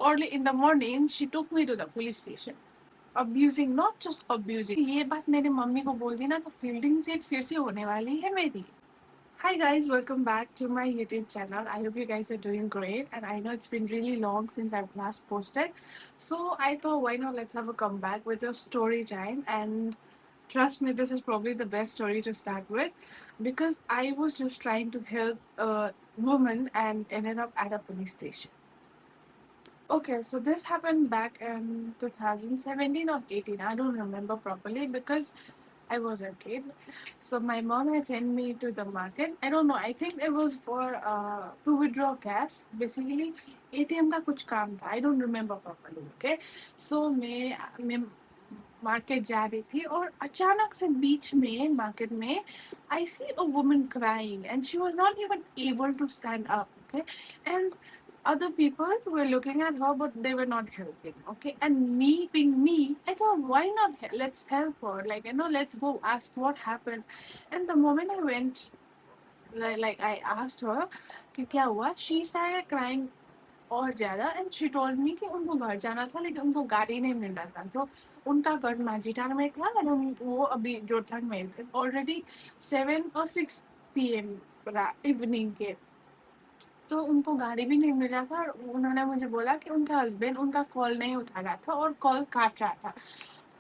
early in the morning, she took me to the police station. Abusing, not just abusing. ये बात मेरे mummy को बोल दी ना तो फील्डिंग सेट फिर से होने वाली है मेरी. Hi guys, welcome back to my YouTube channel. I hope you guys are doing great, and I know it's been really long since I've last posted. So I thought, why not let's have a comeback with a story time. And trust me, this is probably the best story to start with, because I was just trying to help a woman and ended up at a police station. Okay, so this happened back in 2017 or 18. I don't remember properly because I was a kid. So my mom had sent me to the market. I don't know. I think it was for to withdraw cash. Basically, ATM का कुछ काम था. I don't remember properly. Okay, so मैं market जा रही थी और अचानक से बीच में मार्केट में I see a woman crying and she was not even able to stand up. Okay, and other people were looking at her but they were not helping. Okay, and me being me, I thought, why not let's help her, like, let's go ask what happened. And the moment I went, like I asked her कि क्या हुआ, she started crying और ज़्यादा. And she told me कि उनको घर जाना था लेकिन उनको गाड़ी नहीं मिल रहा था. तो उनका घर माझीटार में था और वो अभी जोरथांग में ऑलरेडी 7 or 6 PM इवनिंग के. तो उनको गाड़ी भी नहीं मिल रहा था और उन्होंने मुझे बोला कि उनका हस्बैंड उनका कॉल नहीं उठा रहा था और कॉल काट रहा था.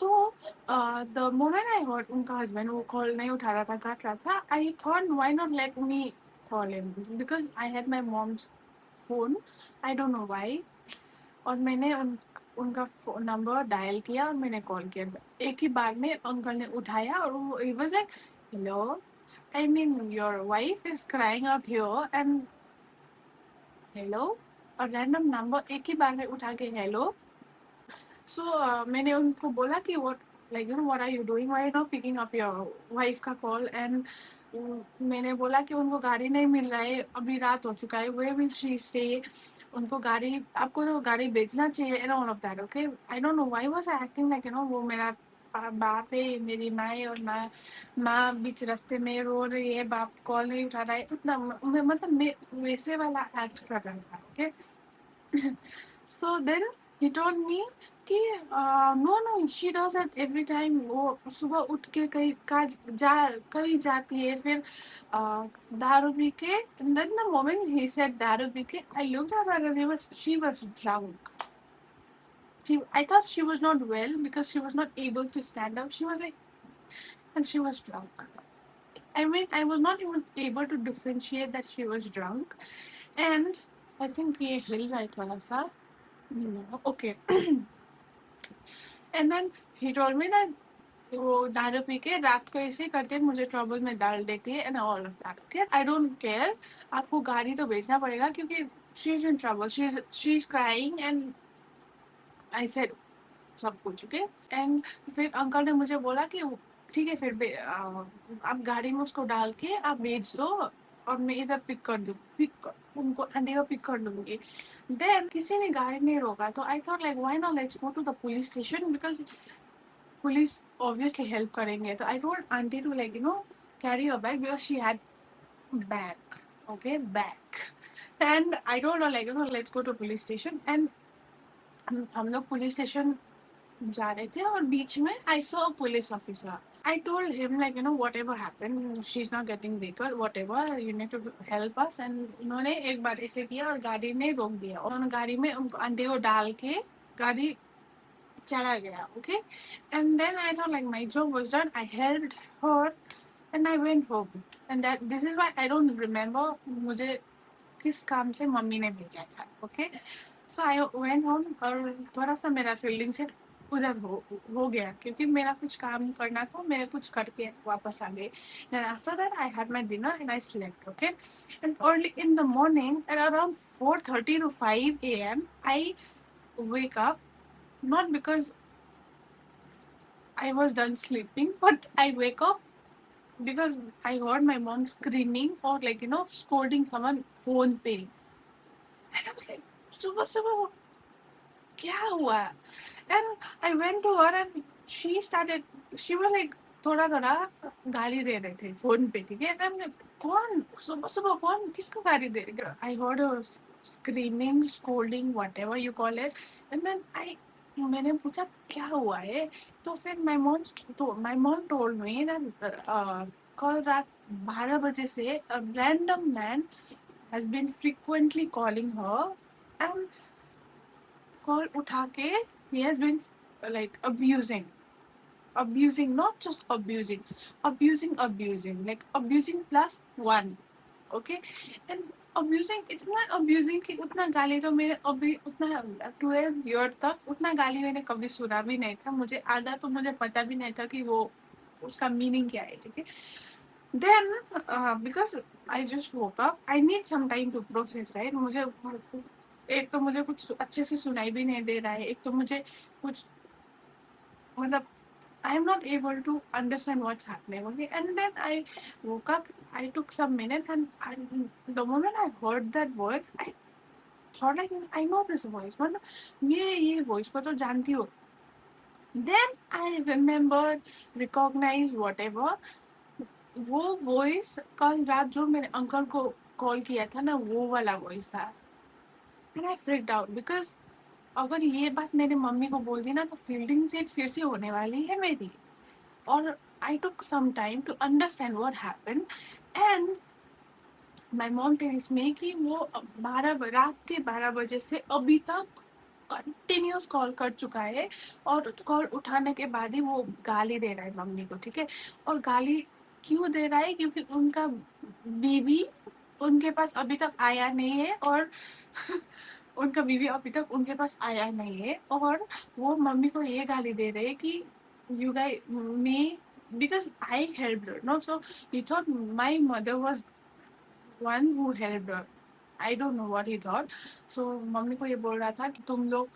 तो द मोमेंट आई हर्ड उनका हस्बैंड वो कॉल नहीं उठा रहा था, काट रहा था, I thought why not let me call him, because I had my mom's phone. I don't know why. और मैंने उनका नंबर डायल किया और मैंने कॉल किया. एक ही बार में अंकल ने उठाया और वो he was like, hello, I mean your wife is crying out here and hello. और रैंडम नंबर एक ही बार में उठा के हेलो. सो मैंने उनको बोला कि what, like what are you doing, why not picking up your wife का कॉल. एंड मैंने बोला कि उनको गाड़ी नहीं मिल रहा है, अभी रात हो चुका है, वेयर विल शी स्टे, उनको गाड़ी, आपको तो गाड़ी बेचना चाहिए and all of that. Okay, I don't know why was I acting like वो मेरा बाप है, मेरी माँ है, और माँ बीच रास्ते में रो रही है, बाप कॉल नहीं उठा रहा है, उतना मतलब मैं वैसे वाला एक्ट कर रहा था. Okay. So then he told me कि no no she does it every time. वो सुबह उठ के कहीं जाती है, फिर दारू पी के. And then the moment he said दारू पी के, I looked at her and she was drunk. I thought she was not well because she was not able to stand up. She was like, and she was drunk. I mean, I was not even able to differentiate that she was drunk. And I think ये हिल रहा है थोड़ा सा. Okay. And then he told me that वो दारू P के रात को ऐसे करते मुझे ट्रबल में डाल देती है and all of that. Okay, I don't care, आपको गाड़ी तो बेचना पड़ेगा क्योंकि she is in trouble, she is crying. And I said सब कुछ. ओके. एंड फिर अंकल ने मुझे बोला कि ठीक है, फिर आप गाड़ी में उसको डाल के आप बेच दो और मैं इधर पिक कर दूँ, उनको अंडे पिक कर दूंगी. देन किसी ने गाड़ी नहीं रोका तो I thought like why not let's go to the police station, because police obviously help करेंगे. तो I told auntie to carry her bag because she had bag. Okay, bag. And I told her let's go to police station. And हम लोग police station जा रहे थे और बीच में I saw a police officer. I told him whatever happened, she's not getting vehicle, whatever, you need to help us. And उन्होंने एक बार ऐसे किया और गाड़ी ने रोक दिया और उन्होंने गाड़ी में आंटी को डाल के गाड़ी चला गया. Okay, and then I thought like my job was done. I helped her and I went home. And that this is why I don't remember मुझे किस काम से मम्मी ने भेजा था. Okay, so I went home और थोड़ा सा मेरा फील्डिंग से उधर हो गया क्योंकि मेरा कुछ काम करना था, मैंने कुछ करके वापस आ गई. Then after that I had my dinner and I slept. Okay, and early in the morning at around 4:30 to 5 a.m. I wake up, not because I was done sleeping, but I wake up because I heard my mom screaming or scolding someone phone पे. And I was like, सुबह सुबह क्या हुआ? And I went to her and she was like थोड़ा थोड़ा गाली दे रहे थे फोन पे. ठीक है. And I'm like, कौन सुबह सुबह कौन किसको गाली दे रहे? I heard her screaming, scolding, whatever you call it. And then मैंने पूछा क्या हुआ है, तो फिर my mom told me that कल रात 12 बजे से a random man has been frequently calling her, and call उठा के he has been like abusing, not just abusing, like abusing plus one. Okay, and abusing कि उतना गाली तो मैंने अभी उतना 12 ईयर तक उतना गाली मैंने कभी सुना भी नहीं था, मुझे आधा तो मुझे पता भी नहीं था कि वो उसका मीनिंग क्या है, ठीक है. Then because I just woke up, I need some time to process, right? मुझे एक तो मुझे कुछ अच्छे से सुनाई भी नहीं दे रहा है, एक तो मुझे कुछ मतलब I am not able to understand what's happening. Okay, and then I woke up. I took some minutes, and the moment I heard that voice, I thought like I know this voice. मतलब मैं ये voice को तो जानती हूँ. Then I remembered, recognized whatever. वो voice कल रात जो मेरे अंकल को कॉल किया था ना, वो वाला voice था. And I freaked out because अगर ये बात मेरे मम्मी को बोल दी ना तो फील्डिंग सेट फिर से होने वाली है मेरी. और I took some time to understand what happened, and my mom tells me कि वो रात के 12 बजे से अभी तक कंटिन्यूस कॉल कर चुका है, और कॉल उठाने के बाद ही वो गाली दे रहा है मम्मी को, ठीक है. और गाली क्यों दे रहा है, क्योंकि उनका बीवी उनके पास अभी तक आया नहीं है, और उनका बीवी अभी तक उनके पास आया नहीं है, और वो मम्मी को ये गाली दे रहे हैं कि you guys me because I helped her, no, so he thought my mother was one who helped her. I don't know what he thought. So mummy को ये बोल रहा था कि तुम लोग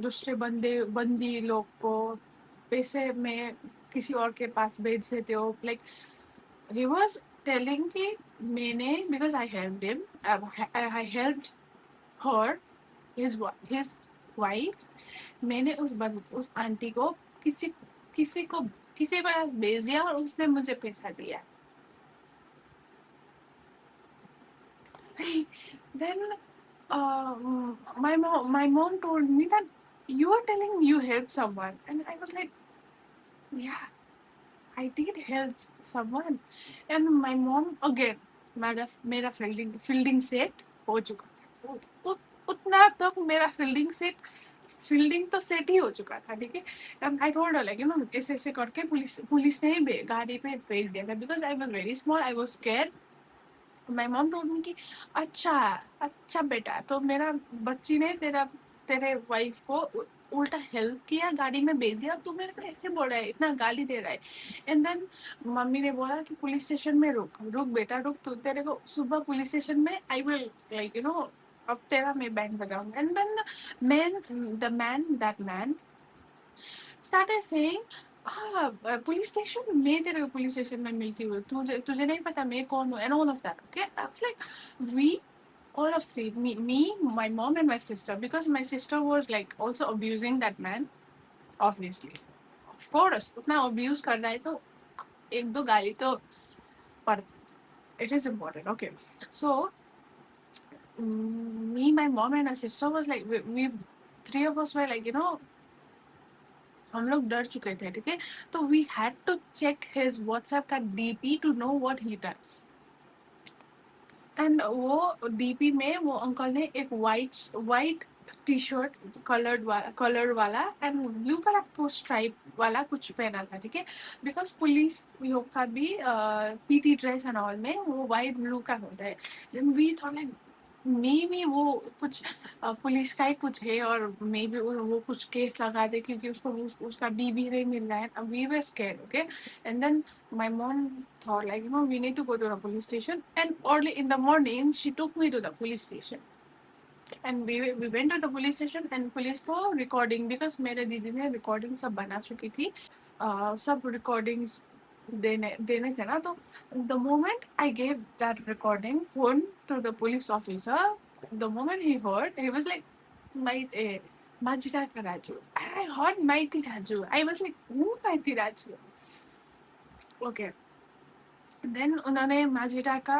दूसरे बंदी लोग को पैसे में किसी और के पास भेज देते हो, like he was telling कि मैंने because I helped him, I helped her, his wife. मैंने उस आंटी को किसी किसी को किसी के पास भेज दिया और उसने मुझे पैसा दिया. Then my mom told me that you are telling you helped someone, and I was like, yeah, I did help someone. And my mom again, मेरा फील्डिंग सेट हो चुका था. उतना तक मेरा फील्डिंग तो सेट ही हो चुका था, ठीक है. आई टोल्ड हर लाइक ऐसे ऐसे करके पुलिस ने ही गाड़ी पे भेज दिया था, because I was very small, I was scared. My mom told me कि अच्छा अच्छा बेटा, तो मेरा बच्ची ने तेरे वाइफ को उल्टा हेल्प किया, गाड़ी में भेज दिया, तू मेरे को ऐसे बोल रहा है, इतना गाली दे रहा है. एंड देन मम्मी ने बोला कि पुलिस स्टेशन में रुक बेटा रुक, तू तेरे को सुबह पुलिस स्टेशन में आई विल लाइक अब तेरा मैं बैंड बजाऊंगा. And then that man started saying police station में तेरे को पुलिस स्टेशन में मिलती हुई, तुझे नहीं पता मैं कौन हूँ, and all of that. Okay, I was like, we all of three, me, my mom and my sister, because my sister was like also abusing that man, obviously, of course, उतना abuse कर रहा है तो एक दो गाली तो पर it is important. Okay, so me, my mom and my sister was like we three of us were like हम लोग डर चुके थे, ठीक है. तो we had to check his WhatsApp का DP to know what he does. And वो डीपी में वो अंकल ने एक वाइट टी शर्ट कलर वाला एंड ब्लू कलर को स्ट्राइप वाला कुछ पहना था, ठीक है. बिकॉज पुलिस लोग का भी पीटी ड्रेस एंड ऑल में वो वाइट ब्लू का होता है. देन वी थॉट लाइक मे भी वो कुछ पुलिस का ही कुछ है, और मे भी वो कुछ केस लगा दे क्योंकि उसका बीबी नहीं मिल रहा है. We were scared. Okay, and then my mom thought like we need to go to the police station, and early in the morning she took me to the police station, and we went to the police station and police को recording, because मेरे दीदी ने recording सब बना चुकी थी, सब recordings देने थे ना. तो the moment I gave that recording phone to the police officer, the moment he heard, he was like, Majida Raju. I heard Maiti Raju. I was like, who Maiti Raju? Okay. Then उन्होंने माजिरा का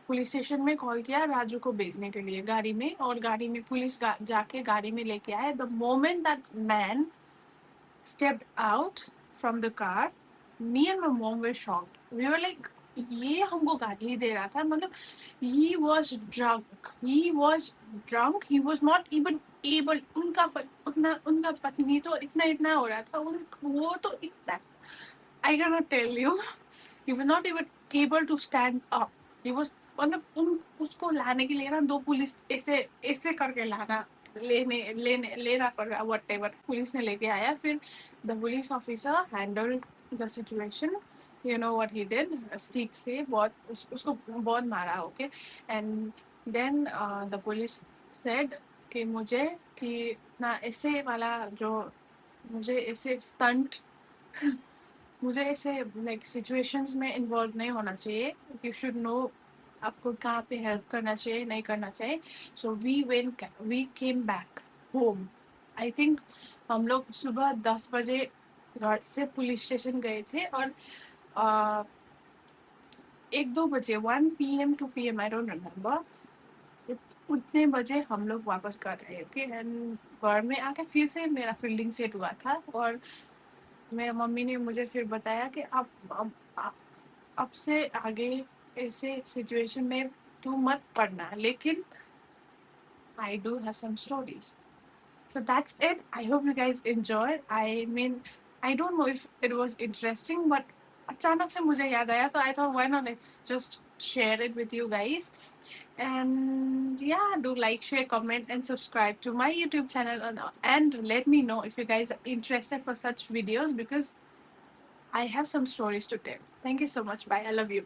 police station में call किया राजू को भेजने के लिए गाड़ी में, और गाड़ी में पुलिस जाके गाड़ी में लेके आए. The moment that man stepped out from the car, me and my mom were shocked. We were like, ये हमको गाली दे रहा था, मतलब he was drunk. He was drunk. He was not even able. उनका पत्नी तो इतना हो रहा था, वो तो इतना. I cannot tell you. He was not even able to stand up. He was मतलब उसको लाने के लिए ना 2 पुलिस ऐसे करके लेना पड़ रहा, वट एवर. पुलिस ने लेके आया. फिर the police officer handle the situation. You know what he did, stick से उसको बहुत मारा. Okay. And then the police said कि मुझे कि ना ऐसे वाला जो मुझे ऐसे स्टंट मुझे ऐसे लाइक सिचुएशंस में इन्वॉल्व नहीं होना चाहिए. यू शुड नो आपको कहाँ पे हेल्प करना चाहिए, नहीं करना चाहिए. So we came back home. I think हम लोग सुबह 10 बजे घर से पुलिस स्टेशन गए थे, और 1-2 बजे 1 PM 2 PM I don't remember, उतने बजे हम लोग वापस कर रहे. ओके. एंड घर में आके फिर से मेरा फील्डिंग सेट हुआ था, और मेरी मम्मी ने मुझे फिर बताया कि अब से आगे ऐसे सिचुएशन में तू मत पड़ना. लेकिन I do have some stories. So that's it. I hope you guys enjoyed. I mean, I don't know if it was interesting, but अचानक से मुझे याद आया, तो I thought why not let's just share it with you guys. And yeah, do like, share, comment, and subscribe to my YouTube channel, and let me know if you guys are interested for such videos, because I have some stories to tell. Thank you so much. Bye. I love you.